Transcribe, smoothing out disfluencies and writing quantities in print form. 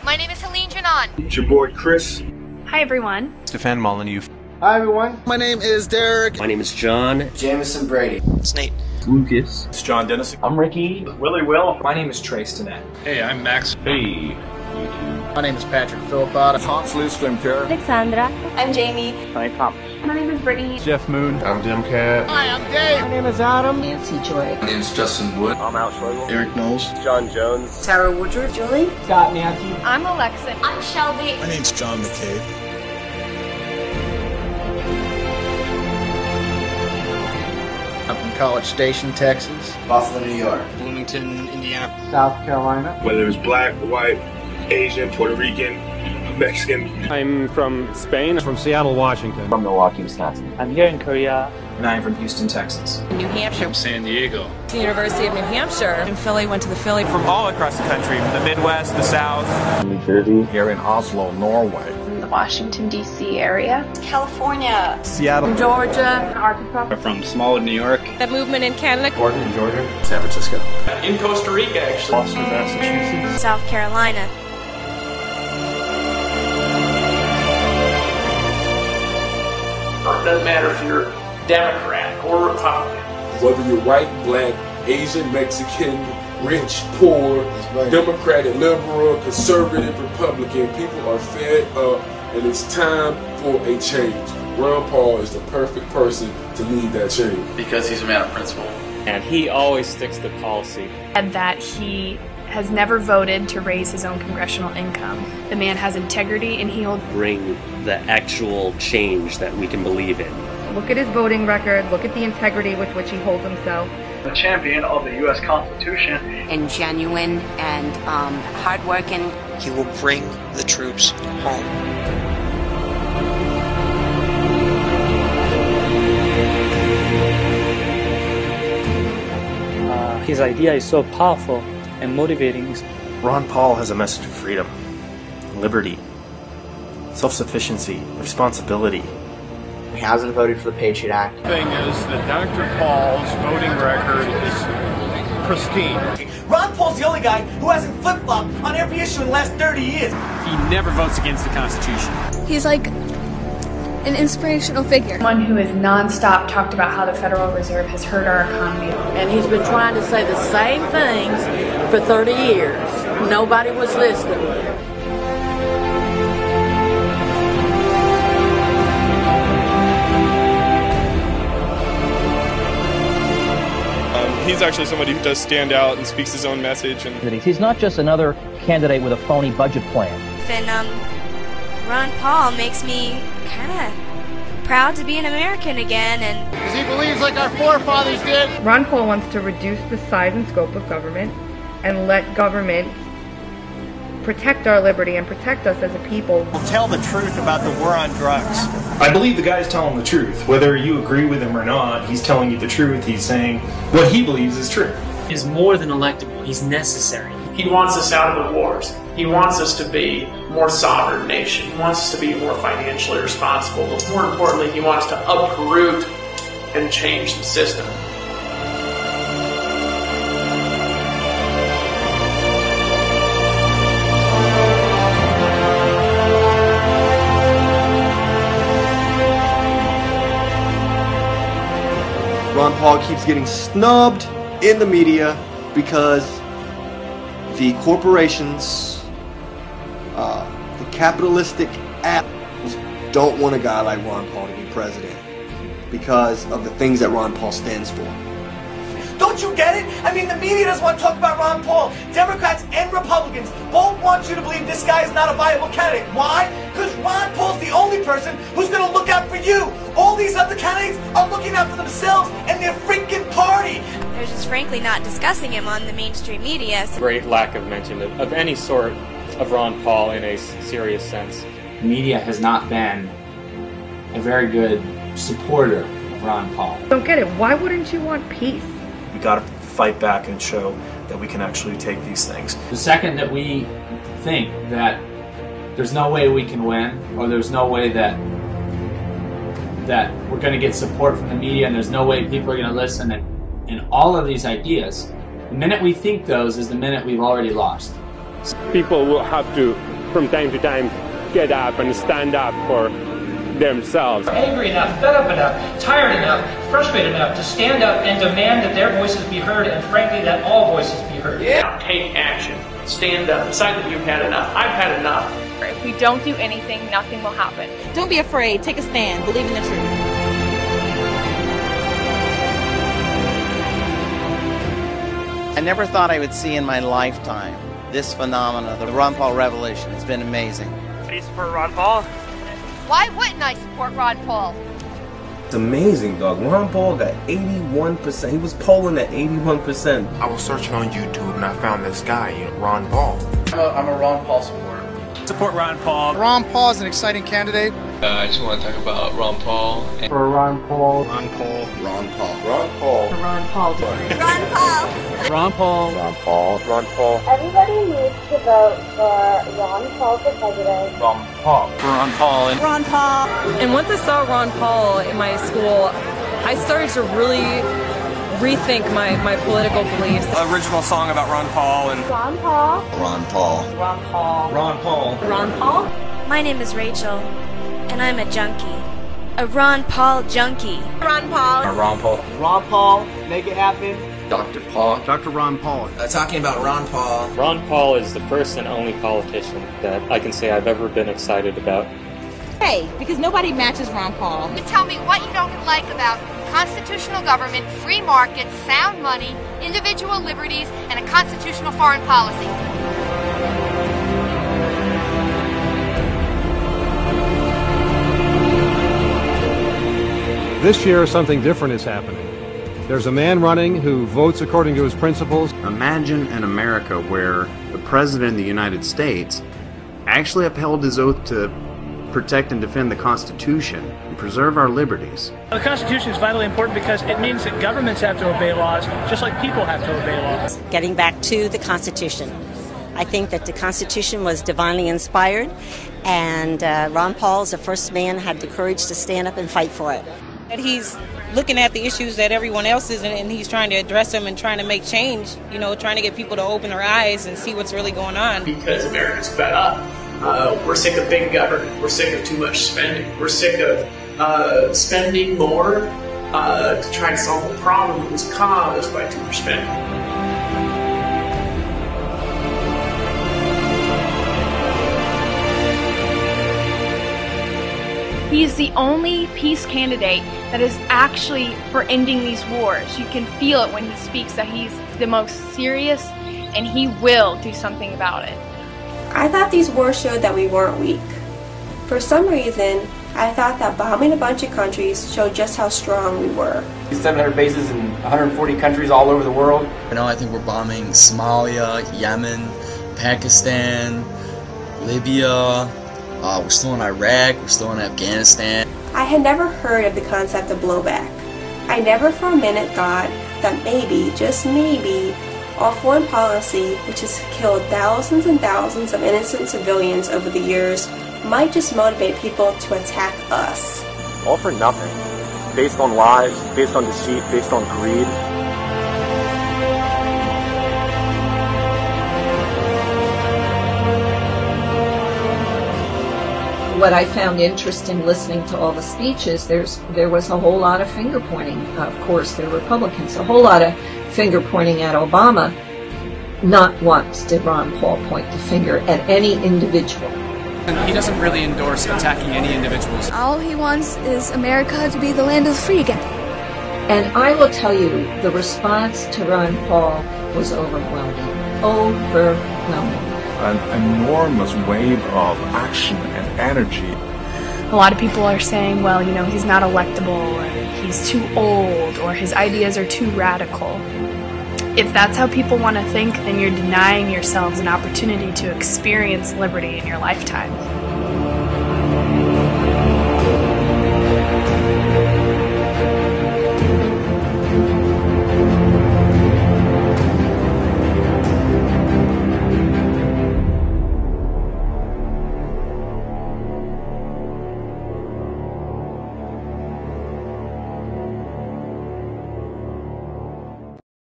My name is Helene Janan. It's your boy Chris. Hi everyone. Stefan Molyneux. Hi everyone. My name is Derek. My name is John. Jameson Brady. It's Nate. Lucas. It's John Dennis. I'm Ricky. Willie Will. My name is Trace Danette. Hey, I'm Max. Hey. My name is Patrick Philpott. Hans Listrom. Alexandra. I'm Jamie. Hi, Tom. My name is Brittany. Jeff Moon. I'm Jim Cat. Hi, I'm Dave. My name is Adam. Nancy Joy. My name is Justin Wood. I'm Al Schlegel. Eric Knowles. John Jones. Sarah Woodruff. Julie. Scott Nancy. I'm Alexa. I'm Shelby. My name's John McCabe. I'm from College Station, Texas. Buffalo, New York. Bloomington, Indiana. South Carolina. Whether it's black, white, Asian, Puerto Rican, Mexican. I'm from Spain. From Seattle, Washington. From Milwaukee, Wisconsin. I'm here in Korea. And I'm from Houston, Texas. New Hampshire. From San Diego. The University of New Hampshire. In Philly, went to the Philly. From all across the country, the Midwest, the South. New Jersey. Here in Oslo, Norway. From the Washington, D.C. area. California. Seattle. From Georgia. Arkansas. From Smallwood, New York. The movement in Canada. Oregon, Georgia. San Francisco. In Costa Rica, actually. Boston, Massachusetts. South Carolina. It doesn't matter if you're Democrat or Republican. Whether you're white, black, Asian, Mexican, rich, poor, Democratic, liberal, conservative, Republican, people are fed up and it's time for a change. Ron Paul is the perfect person to lead that change. Because he's a man of principle. And he always sticks to policy. And that he has never voted to raise his own congressional income. The man has integrity and he'll bring the actual change that we can believe in. Look at his voting record, look at the integrity with which he holds himself. The champion of the U.S. Constitution. And genuine and hardworking. He will bring the troops home. His idea is so powerful and motivating. Ron Paul has a message of freedom, liberty, self-sufficiency, responsibility. He hasn't voted for the Patriot Act. The thing is that Dr. Paul's voting record is pristine. Ron Paul's the only guy who hasn't flip-flopped on every issue in the last 30 years. He never votes against the Constitution. He's like an inspirational figure. One who has nonstop talked about how the Federal Reserve has hurt our economy. And he's been trying to say the same things for 30 years. Nobody was listening. He's actually somebody who does stand out and speaks his own message. And he's not just another candidate with a phony budget plan. And Ron Paul makes me kind of proud to be an American again. And because he believes like our forefathers did. Ron Paul wants to reduce the size and scope of government and let government protect our liberty and protect us as a people. We'll tell the truth about the war on drugs. I believe the guy's telling the truth. Whether you agree with him or not, he's telling you the truth. He's saying what he believes is true. He's more than electable. He's necessary. He wants us out of the wars. He wants us to be a more sovereign nation. He wants us to be more financially responsible. But more importantly, he wants to uproot and change the system. Ron Paul keeps getting snubbed in the media because the corporations, the capitalistic apples don't want a guy like Ron Paul to be president because of the things that Ron Paul stands for. Don't you get it? I mean, the media doesn't want to talk about Ron Paul. Democrats and Republicans both want you to believe this guy is not a viable candidate. Why? Because Ron Paul's the only person who's going to look out for you. All these other candidates are looking out for themselves and their freaking party. They're just frankly not discussing him on the mainstream media. Great lack of mention of any sort of Ron Paul in a serious sense. The media has not been a very good supporter of Ron Paul. Don't get it. Why wouldn't you want peace? We got to fight back and show that we can actually take these things. The second that we think that there's no way we can win, or there's no way that we're going to get support from the media, and there's no way people are going to listen, and all of these ideas, the minute we think those is the minute we've already lost. People will have to from time to time get up and stand up for themselves. Angry enough, fed up enough, tired enough, frustrated enough to stand up and demand that their voices be heard, and frankly that all voices be heard. Yeah. Take action. Stand up. Decide that you've had enough. I've had enough. If we don't do anything, nothing will happen. Don't be afraid. Take a stand. Believe in the truth. I never thought I would see in my lifetime this phenomenon, the Ron Paul revolution. It's been amazing. Do you support Ron Paul? Why wouldn't I support Ron Paul? It's amazing, dog. Ron Paul got 81%. He was polling at 81%. I was searching on YouTube and I found this guy, Ron Paul. I'm a Ron Paul supporter. Support Ron Paul. Ron Paul is an exciting candidate. I just want to talk about Ron Paul. For Ron Paul. Ron Paul. Ron Paul. Ron Paul. Ron Paul. Ron Paul. Ron Paul. Ron Paul. Ron Paul. Everybody needs to vote for Ron Paul for president. Ron Paul. For Ron Paul. And Ron Paul. And once I saw Ron Paul in my school, I started to really rethink my political beliefs. Original song about Ron Paul and Ron Paul. Ron Paul. Ron Paul. Ron Paul. Ron Paul. My name is Rachel, and I'm a junkie. A Ron Paul junkie. Ron Paul. Ron Paul. Ron Paul. Make it happen. Dr. Paul. Dr. Ron Paul. Talking about Ron Paul. Ron Paul is the first and only politician that I can say I've ever been excited about. Hey, because nobody matches Ron Paul. You tell me what you don't like about constitutional government, free markets, sound money, individual liberties, and a constitutional foreign policy. This year, something different is happening. There's a man running who votes according to his principles. Imagine an America where the President of the United States actually upheld his oath to protect and defend the Constitution and preserve our liberties. The Constitution is vitally important because it means that governments have to obey laws just like people have to obey laws. Getting back to the Constitution. I think that the Constitution was divinely inspired, and Ron Paul is the first man who had the courage to stand up and fight for it. That he's looking at the issues that everyone else is in, and he's trying to address them and trying to make change, trying to get people to open their eyes and see what's really going on. Because Americans fed up. We're sick of big government. We're sick of too much spending. We're sick of spending more to try to solve a problem that was caused by too much spending. He is the only peace candidate that is actually for ending these wars. You can feel it when he speaks that he's the most serious, and he will do something about it. I thought these wars showed that we weren't weak. For some reason, I thought that bombing a bunch of countries showed just how strong we were. 700 bases in 140 countries all over the world. I think we're bombing Somalia, Yemen, Pakistan, Libya. We're still in Iraq, we're still in Afghanistan. I had never heard of the concept of blowback. I never for a minute thought that maybe, just maybe, our foreign policy, which has killed thousands and thousands of innocent civilians over the years, might just motivate people to attack us. All for nothing. Based on lies, based on deceit, based on greed. What I found interesting listening to all the speeches, there was a whole lot of finger pointing. Of course, they're Republicans. A whole lot of finger pointing at Obama. Not once did Ron Paul point the finger at any individual. And he doesn't really endorse attacking any individuals. All he wants is America to be the land of the free again. And I will tell you, the response to Ron Paul was overwhelming. Overwhelming. An enormous wave of action and energy. A lot of people are saying, well, he's not electable, or he's too old, or his ideas are too radical. If that's how people want to think, then you're denying yourselves an opportunity to experience liberty in your lifetime.